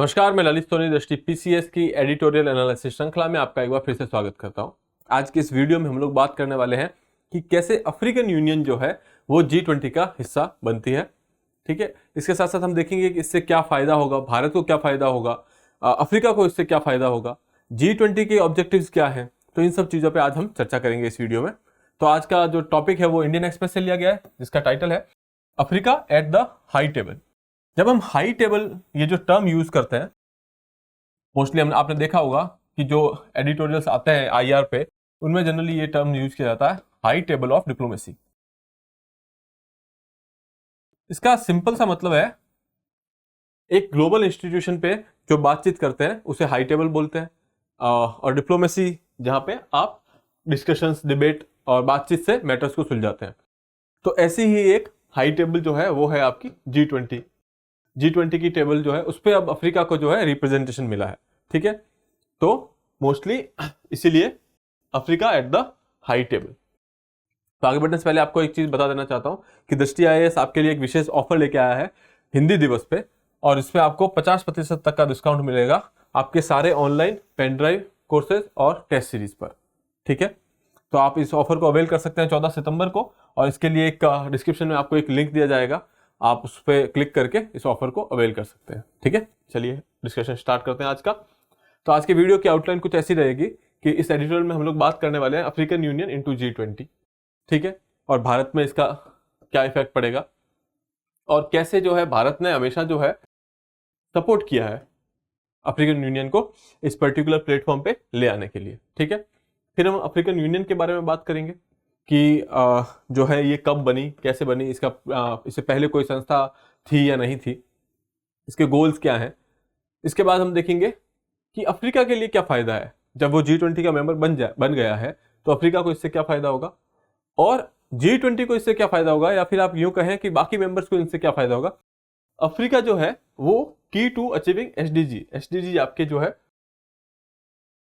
नमस्कार, मैं ललित सोनी दृष्टि पीसीएस की एडिटोरियल एनालिसिस श्रृंखला में आपका एक बार फिर से स्वागत करता हूं। आज की इस वीडियो में हम लोग बात करने वाले हैं कि कैसे अफ्रीकन यूनियन जो है वो G20 का हिस्सा बनती है। ठीक है, इसके साथ साथ हम देखेंगे कि इससे क्या फायदा होगा, भारत को क्या फायदा होगा, अफ्रीका को इससे क्या फायदा होगा, G20 के ऑब्जेक्टिव्स क्या है। तो इन सब चीजों पर आज हम चर्चा करेंगे इस वीडियो में। तो आज का जो टॉपिक है वो इंडियन एक्सप्रेस से लिया गया है, जिसका टाइटल है Africa at the high table. जब हम हाई टेबल ये जो टर्म यूज करते हैं, मोस्टली हमने आपने देखा होगा कि जो एडिटोरियल्स आते हैं आईआर पे, उनमें जनरली ये टर्म यूज किया जाता है, हाई टेबल ऑफ डिप्लोमेसी। इसका सिंपल सा मतलब है एक ग्लोबल इंस्टीट्यूशन पे जो बातचीत करते हैं उसे हाई टेबल बोलते हैं, और डिप्लोमेसी जहां पे आप डिस्कशंस, डिबेट और बातचीत से मैटर्स को सुलझाते हैं। तो ऐसी ही एक हाई टेबल जो है वो है आपकी G20 की टेबल जो है उस पर अब अफ्रीका को जो है रिप्रेजेंटेशन मिला है। ठीक है, तो मोस्टली इसीलिए Africa at the high table. तो आगे बढ़ने से पहले आपको एक चीज बता देना चाहता हूं कि दृष्टि आईएएस आपके लिए एक विशेष ऑफर लेके आया है हिंदी दिवस पे, और इसमें आपको 50% तक का डिस्काउंट मिलेगा आपके सारे ऑनलाइन पेन ड्राइव कोर्सेज और टेस्ट सीरीज पर। ठीक है, तो आप इस ऑफर को अवेल कर सकते हैं 14 सितंबर को, और इसके लिए एक डिस्क्रिप्शन में आपको एक लिंक दिया जाएगा, आप उस पर क्लिक करके इस ऑफर को अवेल कर सकते हैं। ठीक है, चलिए डिस्कशन स्टार्ट करते हैं आज का। तो आज की वीडियो की आउटलाइन कुछ ऐसी रहेगी कि इस एडिटोरियल में हम लोग बात करने वाले हैं अफ्रीकन यूनियन इनटू G20। ठीक है, और भारत में इसका क्या इफेक्ट पड़ेगा और कैसे जो है भारत ने हमेशा जो है सपोर्ट किया है अफ्रीकन यूनियन को इस पर्टिकुलर प्लेटफॉर्म पे ले आने के लिए। ठीक है, फिर हम अफ्रीकन यूनियन के बारे में बात करेंगे कि जो है ये कब बनी, कैसे बनी, इससे पहले कोई संस्था थी या नहीं थी, इसके गोल्स क्या हैं। इसके बाद हम देखेंगे कि अफ्रीका के लिए क्या फायदा है जब वो G20 का मेंबर बन गया है, तो अफ्रीका को इससे क्या फायदा होगा, और G20 को इससे क्या फायदा होगा, या फिर आप यूं कहें कि बाकी मेंबर्स को इनसे क्या फायदा होगा। अफ्रीका जो है वो की टू अचीविंग एसडीजी आपके जो है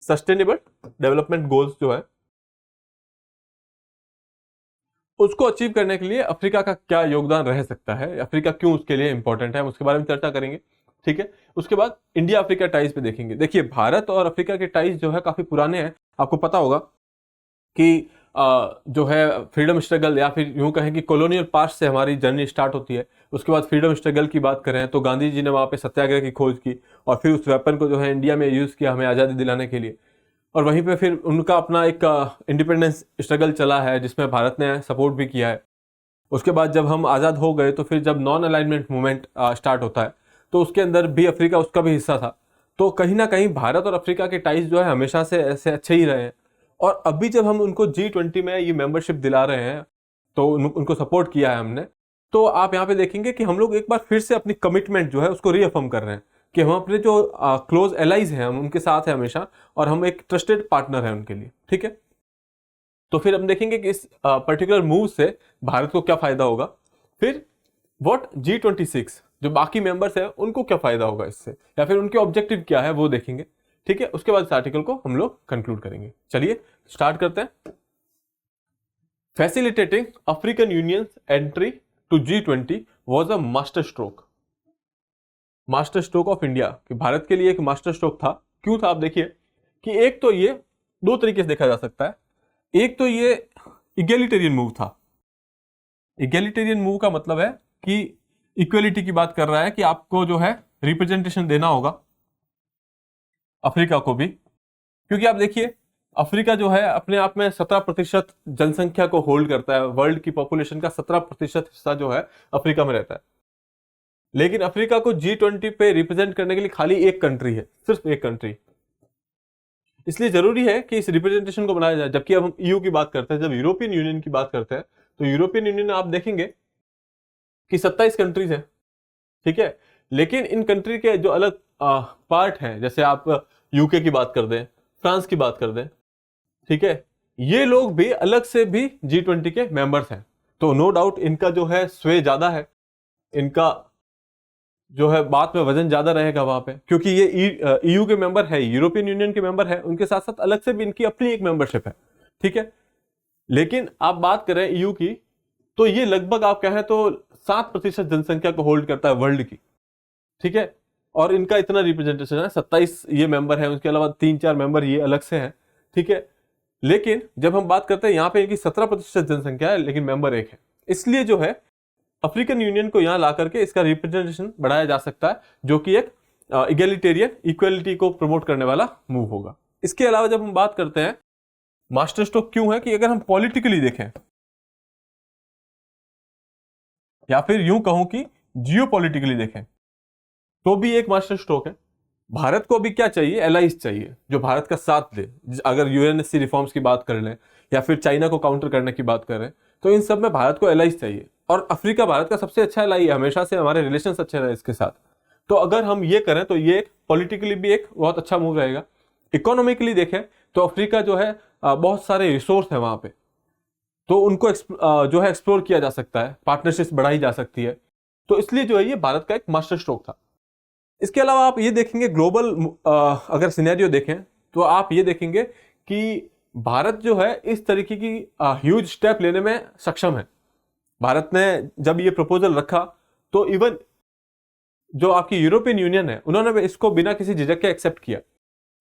सस्टेनेबल डेवलपमेंट गोल्स जो है उसको अचीव करने के लिए अफ्रीका का क्या योगदान रह सकता है, अफ्रीका क्यों उसके लिए इंपॉर्टेंट है, उसके बारे में चर्चा करेंगे। ठीक है, उसके बाद इंडिया अफ्रीका टाइज पे देखेंगे। देखिए, भारत और अफ्रीका के टाइज जो है काफी पुराने हैं। आपको पता होगा कि जो है फ्रीडम स्ट्रगल, या फिर यूं कहें कि कॉलोनियल पास्ट से हमारी जर्नी स्टार्ट होती है। उसके बाद फ्रीडम स्ट्रगल की बात करें तो गांधी जी ने वहां पे सत्याग्रह की खोज की, और फिर उस वेपन को जो है इंडिया में यूज किया हमें आज़ादी दिलाने के लिए, और वहीं पे फिर उनका अपना एक इंडिपेंडेंस स्ट्रगल चला है जिसमें भारत ने सपोर्ट भी किया है। उसके बाद जब हम आज़ाद हो गए तो फिर जब नॉन अलाइनमेंट मूवमेंट स्टार्ट होता है तो उसके अंदर भी अफ्रीका उसका भी हिस्सा था। तो कहीं ना कहीं भारत और अफ्रीका के टाइज जो है हमेशा से ऐसे अच्छे ही रहे हैं, और अभी जब हम उनको G20 में ये मेंबरशिप दिला रहे हैं तो उनको सपोर्ट किया है हमने, तो आप यहाँ पे देखेंगे कि हम लोग एक बार फिर से अपनी कमिटमेंट जो है उसको रीअफर्म कर रहे हैं कि हम अपने जो क्लोज एलाइज हैं हम उनके साथ हैं हमेशा, और हम एक ट्रस्टेड पार्टनर हैं उनके लिए। ठीक है, तो फिर हम देखेंगे कि इस पर्टिकुलर मूव से भारत को क्या फायदा होगा, फिर व्हाट G26 जो बाकी मेंबर्स हैं उनको क्या फायदा होगा इससे, या फिर उनके ऑब्जेक्टिव क्या है वो देखेंगे। ठीक है, उसके बाद इस आर्टिकल को हम लोग कंक्लूड करेंगे। चलिए स्टार्ट करते हैं। Facilitating African Union entry to G20 was a master stroke of India, कि भारत के लिए एक मास्टर स्ट्रोक था। क्यों था, आप देखिए कि एक तो ये दो तरीके से देखा जा सकता है। एक तो ये इगैलिटेरियन मूव था। इगैलिटेरियन मूव का मतलब है कि इक्वलिटी की बात कर रहा है कि आपको जो है रिप्रेजेंटेशन देना होगा अफ्रीका को भी, क्योंकि आप देखिए अफ्रीका जो है अपने आप में 17% जनसंख्या को होल्ड करता है। वर्ल्ड की पॉपुलेशन का 17% हिस्सा जो है अफ्रीका में रहता है, लेकिन अफ्रीका को G20 पे रिप्रेजेंट करने के लिए खाली एक कंट्री है, सिर्फ एक कंट्री। इसलिए जरूरी है कि इस रिप्रेजेंटेशन को बनाया जाए। जबकि अब हम ईयू की बात करते हैं, जब यूरोपियन यूनियन की बात करते हैं, तो यूरोपियन यूनियन आप देखेंगे कि 27 कंट्रीज हैं। ठीक है, लेकिन इन कंट्री के जो अलग पार्ट हैं, जैसे आप यूके की बात कर दें, फ्रांस की बात कर दें, ठीक है, ये लोग भी अलग से भी G20 के मेंबर्स हैं। तो नो डाउट इनका जो है स्वे ज्यादा है, इनका जो है बात में वजन ज्यादा रहेगा वहां पे, क्योंकि ये ईयू के मेंबर है, यूरोपियन यूनियन के मेंबर है, उनके साथ साथ अलग से भी इनकी अपनी एक मेंबरशिप है। ठीक है, लेकिन आप बात करें ईयू की, तो ये लगभग आप कहें तो 7% जनसंख्या को होल्ड करता है वर्ल्ड की। ठीक है, और इनका इतना रिप्रेजेंटेशन है, 27 ये मेंबर है, उसके अलावा 3-4 मेंबर ये अलग से हैं, ठीक है। लेकिन जब हम बात करते हैं यहाँ पे इनकी 17% जनसंख्या है लेकिन मेंबर एक है, इसलिए जो है अफ्रीकन यूनियन को यहाँ ला करके इसका रिप्रेजेंटेशन बढ़ाया जा सकता है, जो कि एक इगैलिटेरियन इक्वलिटी को प्रमोट करने वाला मूव होगा। इसके अलावा जब हम बात करते हैं मास्टर स्ट्रोक क्यों है, कि अगर हम पॉलिटिकली देखें या फिर यूं कहूं कि जियो पॉलिटिकली देखें तो भी एक मास्टर स्ट्रोक है। भारत को अभी क्या चाहिए, एलाइज चाहिए जो भारत का साथ दे। अगर यूएनएससी रिफॉर्म्स की बात कर लें या फिर चाइना को काउंटर करने की बात करें तो इन सब में भारत को एलाइज चाहिए, और अफ्रीका भारत का सबसे अच्छा एलाई है, हमेशा से हमारे रिलेशन अच्छे रहे इसके साथ। तो अगर हम ये करें तो ये पॉलिटिकली भी एक बहुत अच्छा मूव रहेगा। इकोनॉमिकली देखें तो अफ्रीका जो है बहुत सारे रिसोर्स है वहां पे, तो उनको जो है एक्सप्लोर किया जा सकता है, पार्टनरशिप बढ़ाई जा सकती है, तो इसलिए जो है ये भारत का एक मास्टर स्ट्रोक था। इसके अलावा आप ये देखेंगे ग्लोबल अगर सिनेरियो देखें तो आप ये देखेंगे कि भारत जो है इस तरीके की ह्यूज स्टेप लेने में सक्षम है। भारत ने जब ये प्रपोजल रखा तो इवन जो आपकी यूरोपियन यूनियन है उन्होंने भी इसको बिना किसी झिझक के एक्सेप्ट किया।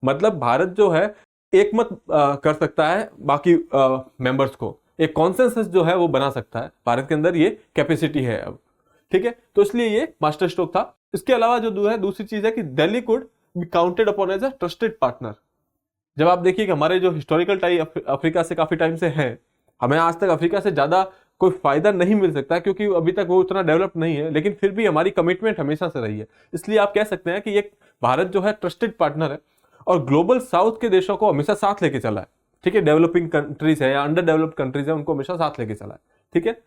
मतलब भारत जो है एक मत कर सकता है बाकी मेंबर्स को, एक कॉन्सेंसस जो है वो बना सकता है, भारत के अंदर ये कैपेसिटी है अब, ठीक है। तो इसलिए ये मास्टर स्ट्रोक था। इसके अलावा जो है दूसरी चीज है कि Delhi could be counted upon as a trusted partner. जब आप देखिए कि हमारे जो हिस्टोरिकल टाई अफ्रीका से काफी टाइम से है, हमें आज तक अफ्रीका से ज्यादा कोई फायदा नहीं मिल सकता क्योंकि अभी तक वो उतना डेवलप नहीं है, लेकिन फिर भी हमारी कमिटमेंट हमेशा से रही है। इसलिए आप कह सकते हैं कि ये भारत जो है ट्रस्टेड पार्टनर है और ग्लोबल साउथ के देशों को हमेशा साथ लेके चला है, ठीक है। डेवलपिंग कंट्रीज है या अंडर डेवलप्ड कंट्रीज है उनको हमेशा साथ लेके चला है, ठीक है।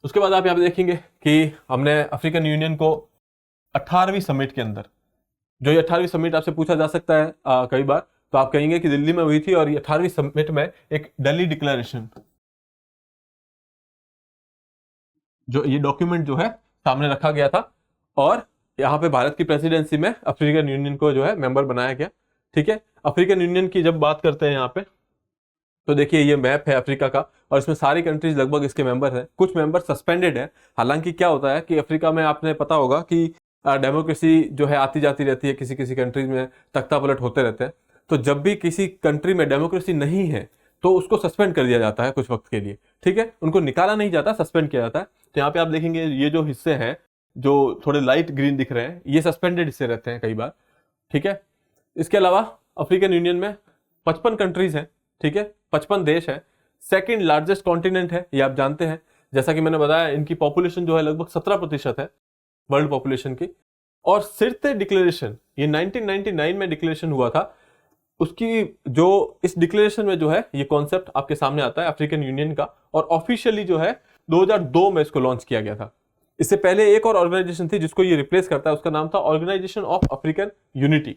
उसके बाद आप यहाँ पे देखेंगे कि हमने अफ्रीकन यूनियन को 18वीं समिट के अंदर, जो ये 18वीं समिट आपसे पूछा जा सकता है कई बार, तो आप कहेंगे कि दिल्ली में हुई थी, और ये 18वीं समिट में एक दिल्ली डिक्लेरेशन, जो ये डॉक्यूमेंट जो है सामने रखा गया था, और यहाँ पे भारत की प्रेसिडेंसी में अफ्रीकन यूनियन को जो है मेंबर बनाया गया, ठीक है। अफ्रीकन यूनियन की जब बात करते हैं यहाँ पे तो देखिए ये मैप है अफ्रीका का, और इसमें सारी कंट्रीज लगभग इसके मेंबर हैं। कुछ मेंबर सस्पेंडेड है। हालांकि क्या होता है कि अफ्रीका में आपने पता होगा कि डेमोक्रेसी जो है आती जाती रहती है, किसी किसी कंट्रीज में तख्ता पलट होते रहते हैं। तो जब भी किसी कंट्री में डेमोक्रेसी नहीं है तो उसको सस्पेंड कर दिया जाता है कुछ वक्त के लिए, ठीक है। उनको निकाला नहीं जाता, सस्पेंड किया जाता है। तो यहाँ पे आप देखेंगे ये जो हिस्से हैं जो थोड़े लाइट ग्रीन दिख रहे हैं, ये सस्पेंडेड हिस्से रहते हैं कई बार, ठीक है। इसके अलावा अफ्रीकन यूनियन में 55 कंट्रीज हैं, ठीक है, 55 देश है। सेकेंड लार्जेस्ट कॉन्टिनेंट है, ये आप जानते हैं। जैसा कि मैंने बताया इनकी पॉपुलेशन जो है लगभग 17% है वर्ल्ड पॉपुलेशन की। और सिरते डिक्लेरेशन ये 1999 में डिक्लेरेशन हुआ था, उसकी जो इस डिक्लेरेशन में जो है ये कॉन्सेप्ट आपके सामने आता है अफ्रीकन यूनियन का, और ऑफिशियली जो है 2002 में इसको लॉन्च किया गया था। इससे पहले एक और ऑर्गेनाइजेशन थी जिसको ये रिप्लेस करता है, उसका नाम था ऑर्गेनाइजेशन ऑफ अफ्रीकन यूनिटी।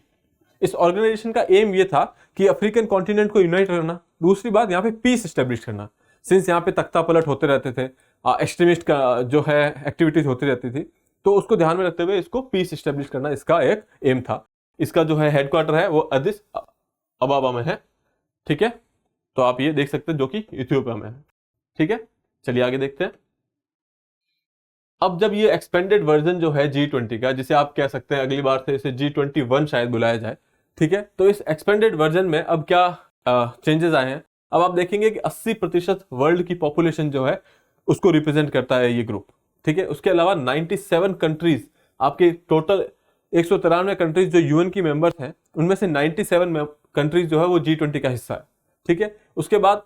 इस ऑर्गेनाइजेशन का एम ये था कि अफ्रीकन कॉन्टिनेंट को यूनाइट करना, दूसरी बात यहाँ पे पीस एस्टेब्लिश करना। सिंस यहाँ पे तख्ता पलट होते रहते थे, एक्सट्रीमिस्ट का जो है एक्टिविटीज होती रहती थी, तो उसको ध्यान में रखते हुए इसको पीस एस्टेब्लिश करना इसका एक एम था। इसका जो है हेडक्वार्टर है वो अदिस अबाबा में है, ठीक है। तो आप ये देख सकते हैं जो कि इथियोपिया में है, ठीक है। चलिए आगे देखते हैं। अब जब ये एक्सपेंडेड वर्जन जो है G20 का, जिसे आप कह सकते हैं अगली बार से इसे G21 शायद बुलाया जाए, ठीक है। तो इस एक्सपेंडेड वर्जन में अब क्या चेंजेस आए हैं। अब आप देखेंगे कि 80% वर्ल्ड की पॉपुलेशन जो है उसको रिप्रेजेंट करता है ये ग्रुप, ठीक है। उसके अलावा 97 कंट्रीज, आपके टोटल 193 कंट्रीज जो यूएन की मेंबर्स हैं उनमें से 97 कंट्रीज जो है वो G20 का हिस्सा है, ठीक है। उसके बाद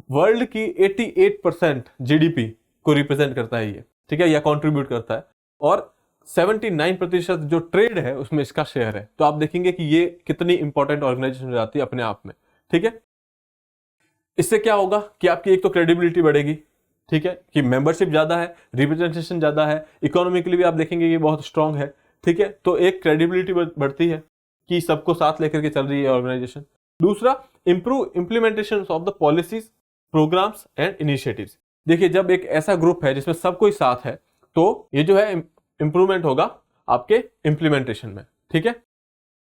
वर्ल्ड की 88% जीडीपी को रिप्रेजेंट करता है ये, ठीक है, या कंट्रीब्यूट करता है, और 79% जो ट्रेड है उसमें इसका शेयर है। तो आप देखेंगे कि ये कितनी इंपॉर्टेंट ऑर्गेनाइजेशन हो जाती है अपने आप में, ठीक है। इससे क्या होगा कि आपकी एक तो क्रेडिबिलिटी बढ़ेगी, ठीक है, कि मेंबरशिप ज्यादा है, रिप्रेजेंटेशन ज्यादा है, इकोनॉमिकली भी आप देखेंगे ये बहुत स्ट्रांग है, ठीक है। तो एक क्रेडिबिलिटी बढ़ती है कि सबको साथ लेकर के चल रही है ऑर्गेनाइजेशन। दूसरा, improve implementation of the policies, programmes and initiatives. देखिए जब एक ऐसा ग्रुप है जिसमें सब कोई साथ है तो ये जो है इंप्रूवमेंट होगा आपके इंप्लीमेंटेशन में, ठीक है।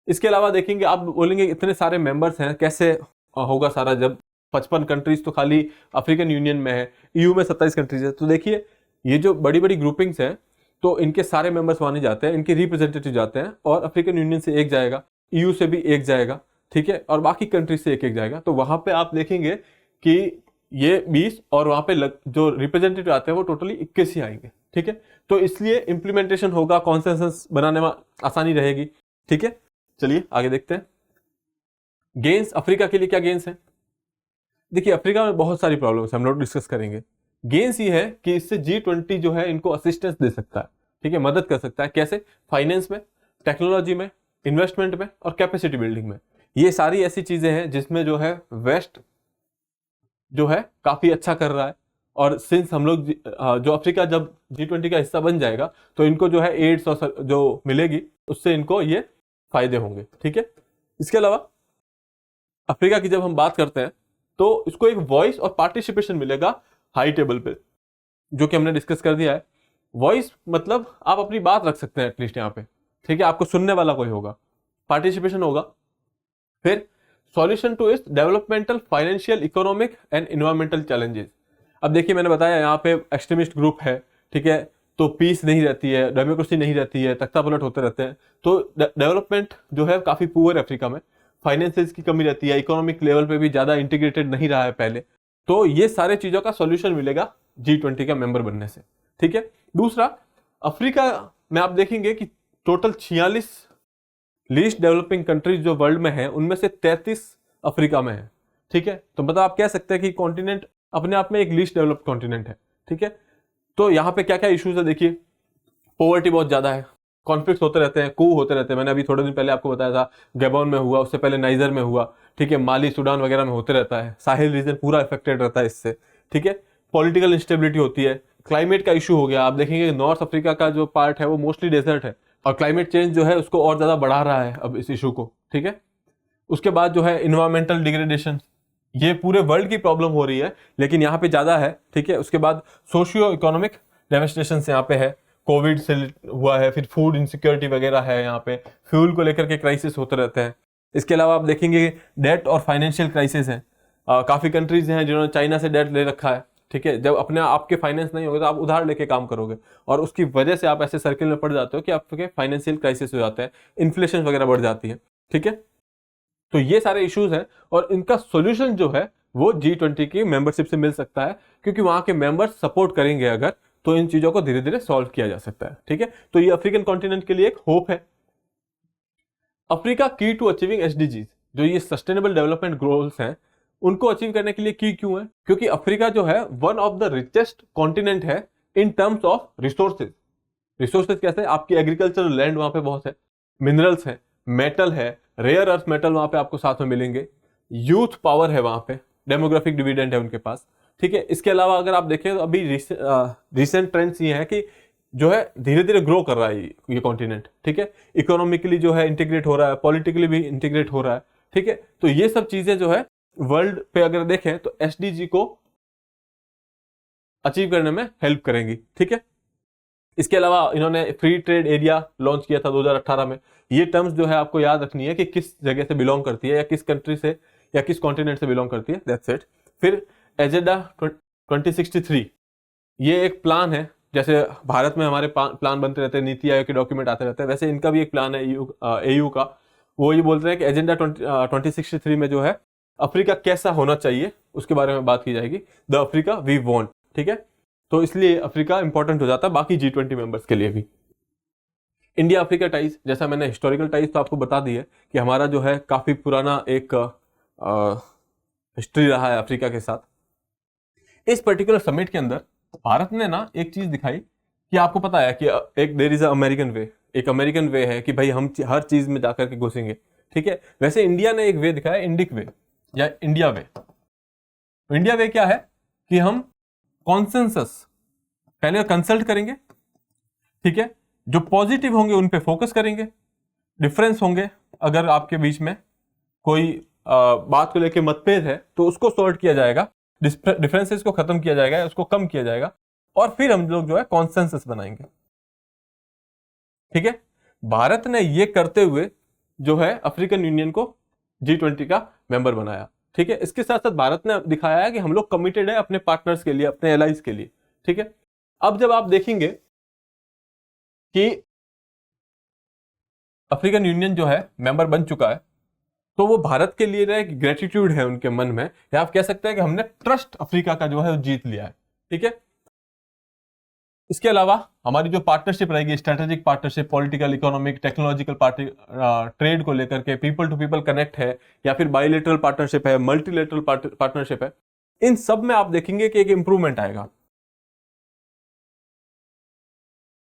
इसके अलावा देखेंगे, आप बोलेंगे इतने सारे मेंबर्स हैं कैसे होगा सारा, जब 55 कंट्रीज तो खाली अफ्रीकन यूनियन में है, ईयू में 27 कंट्रीज है। तो देखिए ये जो बड़ी बड़ी ग्रुपिंग्स हैं तो इनके सारे मेंबर्स वहां नहीं जाते हैं, इनके रिप्रेजेंटेटिव जाते हैं, और अफ्रीकन यूनियन से एक जाएगा, ईयू से भी एक जाएगा, ठीक है, और बाकी कंट्री से एक एक जाएगा। तो वहां पे आप देखेंगे कि ये 20 और वहां पे जो रिप्रेजेंटेटिव आते हैं वो टोटली 21 ही आएंगे, ठीक है। तो इसलिए इंप्लीमेंटेशन होगा, कॉन्सेंसस बनाने में आसानी रहेगी, ठीक है। चलिए आगे देखते हैं। गेन्स अफ्रीका के लिए क्या गेन्स है? देखिए अफ्रीका में बहुत सारी प्रॉब्लम्स हम लोग डिस्कस करेंगे। गेन्स ये है कि इससे G20 जो है इनको असिस्टेंस दे सकता है, ठीक है, मदद कर सकता है। कैसे? फाइनेंस में, टेक्नोलॉजी में, इन्वेस्टमेंट में और कैपेसिटी बिल्डिंग में। ये सारी ऐसी चीजें हैं जिसमें जो है वेस्ट जो है काफी अच्छा कर रहा है। और सिंस हम लोग जो अफ्रीका जब G20 का हिस्सा बन जाएगा तो इनको जो है एड्स और जो मिलेगी उससे इनको ये फायदे होंगे, ठीक है। इसके अलावा अफ्रीका की जब हम बात करते हैं तो इसको एक वॉइस और पार्टिसिपेशन मिलेगा हाई टेबल पे, जो कि हमने डिस्कस कर दिया है। वॉइस मतलब आप अपनी बात रख सकते हैं एटलीस्ट यहाँ पे, ठीक है, आपको सुनने वाला कोई होगा। पार्टिसिपेशन होगा, फिर सॉल्यूशन टू इस developmental, financial, economic and environmental challenges. अब देखिए मैंने बताया यहाँ पे एक्सट्रीमिस्ट ग्रुप है, ठीक है, तो पीस नहीं रहती है, डेमोक्रेसी नहीं रहती है, तख्ता पलट होते रहते हैं। तो डेवलपमेंट जो है काफी पुअर अफ्रीका में, फाइनेंसेस की कमी रहती है, इकोनॉमिक लेवल पे भी ज्यादा इंटीग्रेटेड नहीं रहा है पहले। तो ये सारे चीजों का सॉल्यूशन मिलेगा G20 का मेंबर बनने से, ठीक है। दूसरा, अफ्रीका में आप देखेंगे कि टोटल 46 लीस्ट डेवलपिंग कंट्रीज जो वर्ल्ड में है उनमें से 33 अफ्रीका में है, ठीक है। तो मतलब आप कह सकते हैं कि कॉन्टिनेंट अपने आप में एक लीस्ट डेवलप्ड कॉन्टिनेंट है, ठीक है। तो यहाँ पे क्या क्या इश्यूज है देखिए, पॉवर्टी बहुत ज्यादा है, कॉन्फ्लिक्ट होते रहते हैं, कू होते रहते हैं। मैंने अभी थोड़े दिन पहले आपको बताया था गैबोन में हुआ, उससे पहले नाइजर में हुआ, ठीक है, माली, सूडान वगैरह में होते रहता है। साहिल रीजन पूरा इफेक्टेड रहता है इससे, ठीक है। पॉलिटिकल इंस्टेबिलिटी होती है, क्लाइमेट का इशू हो गया। आप देखेंगे नॉर्थ अफ्रीका का जो पार्ट है वो मोस्टली डेजर्ट है, और क्लाइमेट चेंज जो है उसको और ज्यादा बढ़ा रहा है अब इस इशू को, ठीक है। उसके बाद जो है इन्वायरमेंटल डिग्रेडेशन, ये पूरे वर्ल्ड की प्रॉब्लम हो रही है लेकिन यहाँ पे ज्यादा है, ठीक है। उसके बाद सोशियो इकोनॉमिक डेवस्टेशन यहाँ पे है, कोविड से हुआ है, फिर फूड इनसिक्योरिटी वगैरह है, यहाँ पे फ्यूल को लेकर के क्राइसिस होते रहते हैं। इसके अलावा आप देखेंगे डेट और फाइनेंशियल क्राइसिस है। काफी कंट्रीज हैं जिन्होंने चाइना से डेट ले रखा है, ठीक है। जब अपने आपके फाइनेंस नहीं होगा तो आप उधार लेके काम करोगे, और उसकी वजह से आप ऐसे सर्किल में पड़ जाते हो कि आपके फाइनेंशियल क्राइसिस हो जाते हैं, इन्फ्लेशन वगैरह बढ़ जाती है, ठीक है। तो ये सारे इश्यूज हैं और इनका सॉल्यूशन जो है वो G20 की मेंबरशिप से मिल सकता है, क्योंकि वहां के मेंबर्स सपोर्ट करेंगे अगर, तो इन चीजों को धीरे धीरे सॉल्व किया जा सकता है, ठीक है। तो ये अफ्रीकन कॉन्टिनेंट के लिए एक होप है। अफ्रीका की टू अचीविंग SDGs, जो ये सस्टेनेबल डेवलपमेंट गोल्स हैं, उनको अचीव करने के लिए की क्यों है? क्योंकि अफ्रीका जो है one of the richest continent है in terms of resources. Resources कैसे? आपकी एग्रीकल्चरल लैंड वहां पे बहुत है, मिनरल्स है, मेटल है, रेयर अर्थ मेटल वहां पे आपको साथ में मिलेंगे, यूथ पावर है वहां पे, डेमोग्राफिक डिविडेंड है उनके पास, ठीक है। इसके अलावा अगर आप देखें तो अभी रिसेंट ट्रेंड्स ये है कि जो है धीरे धीरे ग्रो कर रहा है ये कॉन्टिनेंट, ठीक है। इकोनॉमिकली जो है इंटीग्रेट हो रहा है, पॉलिटिकली भी इंटीग्रेट हो रहा है, ठीक है। तो ये सब चीजें जो है वर्ल्ड पे अगर देखें तो SDG को अचीव करने में हेल्प करेंगी, ठीक है। इसके अलावा इन्होंने फ्री ट्रेड एरिया लॉन्च किया था 2018 में। ये टर्म्स जो है आपको याद रखनी है कि किस जगह से बिलोंग करती है, या किस कंट्री से या किस कॉन्टिनेंट से बिलोंग करती है, दैट्स इट। फिर एजेंडा 2063, ये एक प्लान है। जैसे भारत में हमारे प्लान बनते रहते हैं, नीति आयोग के डॉक्यूमेंट आते रहते हैं, वैसे इनका भी एक प्लान है EU का। वो ये बोलते हैं कि एजेंडा 2063 में जो है अफ्रीका कैसा होना चाहिए उसके बारे में बात की जाएगी, द अफ्रीका वी वांट, ठीक है। तो इसलिए अफ्रीका इंपॉर्टेंट हो जाता है बाकी G20 मेंबर्स के लिए भी। इंडिया अफ्रीका टाइज, जैसा मैंने हिस्टोरिकल टाइज तो आपको बता दी है कि हमारा जो है काफी पुराना एक हिस्ट्री रहा है अफ्रीका के साथ। इस पर्टिकुलर समिट के अंदर भारत ने ना एक चीज दिखाई कि आपको पता है कि एक देयर इज अमेरिकन वे, एक अमेरिकन वे है कि भाई हम हर चीज में जाकर के घुसेंगे, ठीक है। वैसे इंडिया ने एक वे दिखाया, इंडिक वे या इंडिया वे। इंडिया वे क्या है कि हम कॉन्सेंसस पहले कंसल्ट करेंगे, ठीक है, जो पॉजिटिव होंगे उन पे फोकस करेंगे, डिफरेंस होंगे अगर आपके बीच में कोई बात को लेकर मतभेद है तो उसको सॉर्ट किया जाएगा, डिफरेंसेस को खत्म किया जाएगा, उसको कम किया जाएगा, और फिर हम लोग जो है कॉन्सेंसस बनाएंगे, ठीक है। भारत ने ये करते हुए जो है अफ्रीकन यूनियन को G20 का मेंबर बनाया, ठीक है। इसके साथ साथ भारत ने दिखाया है कि हम लोग कमिटेड है अपने पार्टनर्स के लिए, अपने एलाइज के लिए, ठीक है। अब जब आप देखेंगे कि अफ्रीकन यूनियन जो है मेंबर बन चुका है, तो वो भारत के लिए ना एक ग्रेटिट्यूड है उनके मन में, या आप कह सकते हैं कि हमने ट्रस्ट अफ्रीका का जो है वो जीत लिया है। ठीक है, इसके अलावा हमारी जो पार्टनरशिप रहेगी, strategic partnership, political, economic, technological trade को लेकर के, पीपल टू पीपल कनेक्ट है, या फिर बाइलेटरल पार्टनरशिप है, मल्टीलेटरल पार्टनरशिप है, इन सब में आप देखेंगे कि एक इंप्रूवमेंट आएगा,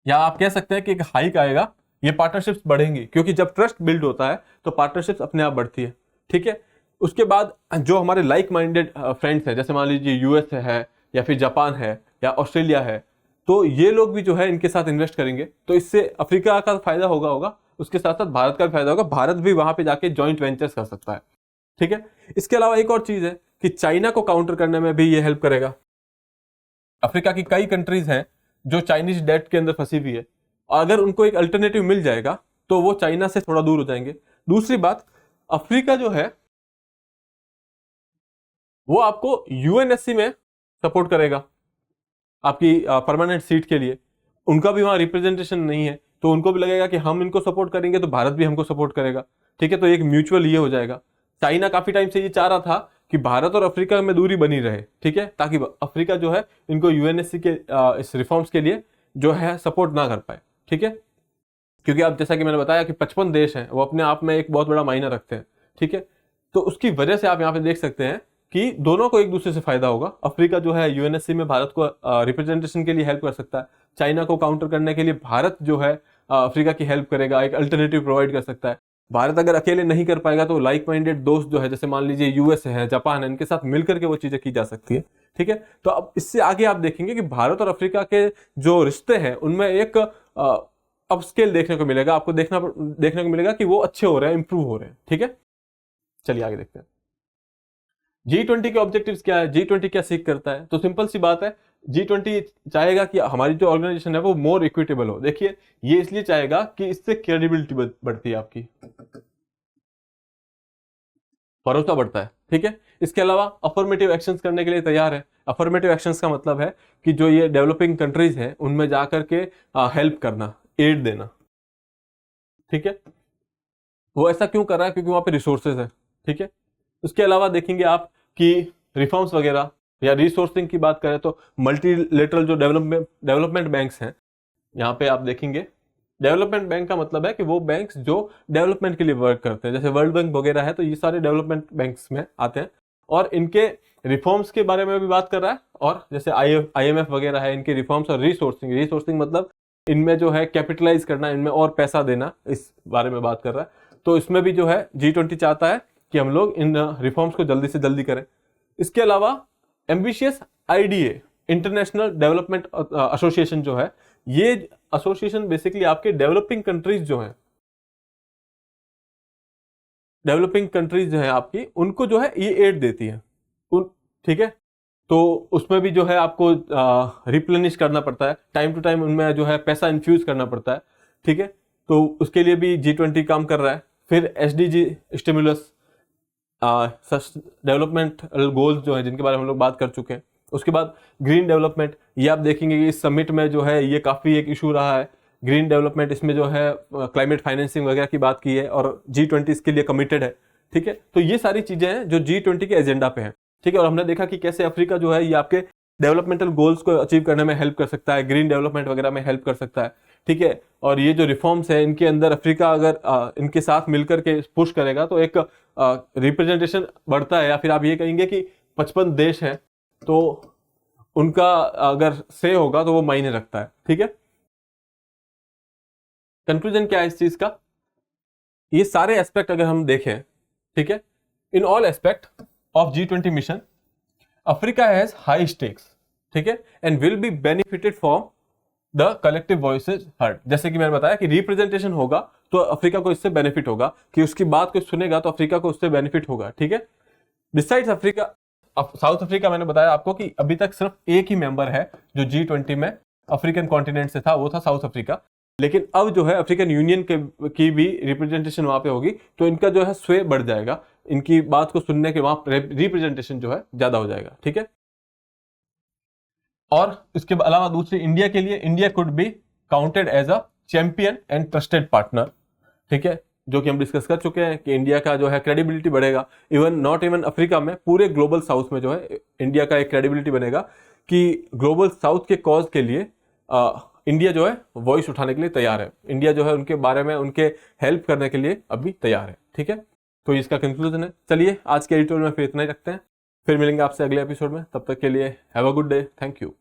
या आप कह सकते हैं कि एक हाइक आएगा। ये पार्टनरशिप्स बढ़ेंगी, क्योंकि जब ट्रस्ट बिल्ड होता है तो पार्टनरशिप्स अपने आप बढ़ती है। ठीक है, उसके बाद जो हमारे लाइक माइंडेड फ्रेंड्स है, जैसे मान लीजिए यूएस है, या फिर जापान है, या ऑस्ट्रेलिया है, तो ये लोग भी जो है इनके साथ इन्वेस्ट करेंगे, तो इससे अफ्रीका का फायदा होगा, उसके साथ साथ भारत का भी फायदा होगा, भारत भी वहां पे जाके जॉइंट वेंचर्स कर सकता है। ठीक है, इसके अलावा एक और चीज है कि चाइना को काउंटर करने में भी ये हेल्प करेगा। अफ्रीका की कई कंट्रीज हैं जो चाइनीज डेट के अंदर फंसी हुई है, और अगर उनको एक अल्टरनेटिव मिल जाएगा तो वो चाइना से थोड़ा दूर हो जाएंगे। दूसरी बात, अफ्रीका जो है वो आपको यूएनएससी में सपोर्ट करेगा आपकी परमानेंट सीट के लिए। उनका भी वहां रिप्रेजेंटेशन नहीं है, तो उनको भी लगेगा कि हम इनको सपोर्ट करेंगे तो भारत भी हमको सपोर्ट करेगा। ठीक है, तो एक म्यूचुअल ये हो जाएगा। चाइना काफी टाइम से ये चाह रहा था कि भारत और अफ्रीका में दूरी बनी रहे, ठीक है, ताकि अफ्रीका जो है इनको यूएनएससी के इस रिफॉर्म्स के लिए जो है सपोर्ट ना कर पाए। ठीक है, क्योंकि अब जैसा कि मैंने बताया कि 55 देश हैं, वो अपने आप में एक बहुत बड़ा मायना रखते हैं। ठीक है, तो उसकी वजह से आप यहाँ पे देख सकते हैं कि दोनों को एक दूसरे से फायदा होगा। अफ्रीका जो है यूएनएससी में भारत को रिप्रेजेंटेशन के लिए हेल्प कर सकता है, चाइना को काउंटर करने के लिए भारत जो है अफ्रीका की हेल्प करेगा, एक अल्टरनेटिव प्रोवाइड कर सकता है। भारत अगर अकेले नहीं कर पाएगा तो लाइक माइंडेड दोस्त जो है, जैसे मान लीजिए यूएस है, जापान है, इनके साथ मिलकर के वो चीजें की जा सकती है। ठीक है, तो अब इससे आगे आप देखेंगे कि भारत और अफ्रीका के जो रिश्ते हैं उनमें एक अपस्केल देखने को मिलेगा, आपको देखने को मिलेगा कि वो अच्छे हो रहे हैं, इंप्रूव हो रहे हैं। ठीक है, चलिए आगे देखते हैं। G20 के ऑब्जेक्टिव्स क्या है, G20 क्या सीख करता है? तो सिंपल सी बात है, G20 चाहेगा कि हमारी जो ऑर्गेनाइजेशन है वो मोर इक्विटेबल हो। देखिए, ये इसलिए चाहेगा कि इससे क्रेडिबिलिटी बढ़ती है, आपकी भरोसा बढ़ता है। ठीक है, इसके अलावा अफर्मेटिव एक्शंस करने के लिए तैयार है। अफर्मेटिव एक्शंस का मतलब है कि जो ये डेवलपिंग कंट्रीज हैं उनमें जाकर के हेल्प करना, एड देना। ठीक है, वो ऐसा क्यों कर रहा है? क्योंकि वहां पे रिसोर्सेज है। ठीक है, उसके अलावा देखेंगे आप कि रिफॉर्म्स वगैरह या रिसोर्सिंग की बात करें तो मल्टीलेटरल जो डेवलपमेंट बैंक्स हैं, यहाँ पे आप देखेंगे डेवलपमेंट बैंक का मतलब है कि वो बैंक्स जो डेवलपमेंट के लिए वर्क करते हैं, जैसे वर्ल्ड बैंक वगैरह है, तो ये सारे डेवलपमेंट बैंक्स में आते हैं और इनके रिफॉर्म्स के बारे में भी बात कर रहा है। और जैसे आईएमएफ वगैरह है, इनके रिफॉर्म्स और रिसोर्सिंग मतलब इनमें जो है कैपिटलाइज करना, इनमें और पैसा देना, इस बारे में बात कर रहा है। तो इसमें भी जो है G20 चाहता है कि हम लोग इन रिफॉर्म्स को जल्दी से जल्दी करें। इसके अलावा ambitious IDA, international development association जो है, ये एसोसिएशन बेसिकली आपके डेवलपिंग कंट्रीज जो हैं, आपकी, उनको जो है ये एड देती है। ठीक है, तो उसमें भी जो है आपको रिप्लेनिश करना पड़ता है, टाइम टू टाइम उनमें जो है पैसा इन्फ्यूज करना पड़ता है। ठीक है, तो उसके लिए भी G20 काम कर रहा है। फिर SDG स्टिमुलस, डेवलपमेंट गोल्स जो है, जिनके बारे में हम लोग बात कर चुके हैं। उसके बाद ग्रीन डेवलपमेंट, ये आप देखेंगे कि इस समिट में जो है ये काफ़ी एक इशू रहा है, ग्रीन डेवलपमेंट। इसमें जो है क्लाइमेट फाइनेंसिंग वगैरह की बात की है और G20 इसके लिए कमिटेड है। ठीक है, तो ये सारी चीज़ें हैं जो G20 के एजेंडा पे हैं। ठीक है, और हमने देखा कि कैसे अफ्रीका जो है ये आपके डेवलपमेंटल गोल्स को अचीव करने में हेल्प कर सकता है, ग्रीन डेवलपमेंट वगैरह में हेल्प कर सकता है। ठीक है, और ये जो रिफॉर्म्स है इनके अंदर अफ्रीका अगर इनके साथ मिलकर के पुश करेगा तो एक रिप्रेजेंटेशन बढ़ता है, या फिर आप ये कहेंगे कि 55 देश हैं तो उनका अगर से होगा तो वो मायने रखता है। ठीक है, कंक्लूजन क्या है इस चीज का? ये सारे एस्पेक्ट अगर हम देखें, ठीक है, in all aspect of G20 mission Africa has high stakes, ठीक है, and will be benefited from the collective voices heard. जैसे कि मैंने बताया कि रिप्रेजेंटेशन होगा तो अफ्रीका को इससे बेनिफिट होगा, कि उसकी बात को सुनेगा तो अफ्रीका को उससे बेनिफिट होगा। ठीक है, डिसाइड्स अफ्रीका, साउथ अफ्रीका, मैंने बताया आपको कि अभी तक सिर्फ एक ही मेंबर है जो G20 में अफ्रीकन कॉन्टिनेंट से था, वो था साउथ अफ्रीका। लेकिन अब जो है अफ्रीकन यूनियन की भी रिप्रेजेंटेशन वहां पे होगी, तो इनका जो है स्वय बढ़ जाएगा, इनकी बात को सुनने के वहां रिप्रेजेंटेशन जो है ज्यादा हो जाएगा। ठीक है, और इसके अलावा दूसरी इंडिया के लिए, India could be counted as a champion and trusted partner, ठीक है, जो कि हम डिस्कस कर चुके हैं कि इंडिया का जो है क्रेडिबिलिटी बढ़ेगा, इवन नॉट इवन अफ्रीका में, पूरे ग्लोबल साउथ में जो है इंडिया का एक क्रेडिबिलिटी बनेगा कि ग्लोबल साउथ के कॉज के लिए इंडिया जो है वॉइस उठाने के लिए तैयार है, इंडिया जो है उनके बारे में उनके हेल्प करने के लिए अभी तैयार है, ठीक है। तो इसका कंक्लूजन है। चलिए आज के एडिटोरियल में फिर इतना ही रखते हैं, फिर मिलेंगे आपसे अगले एपिसोड में, तब तक के लिए have a good day, thank you.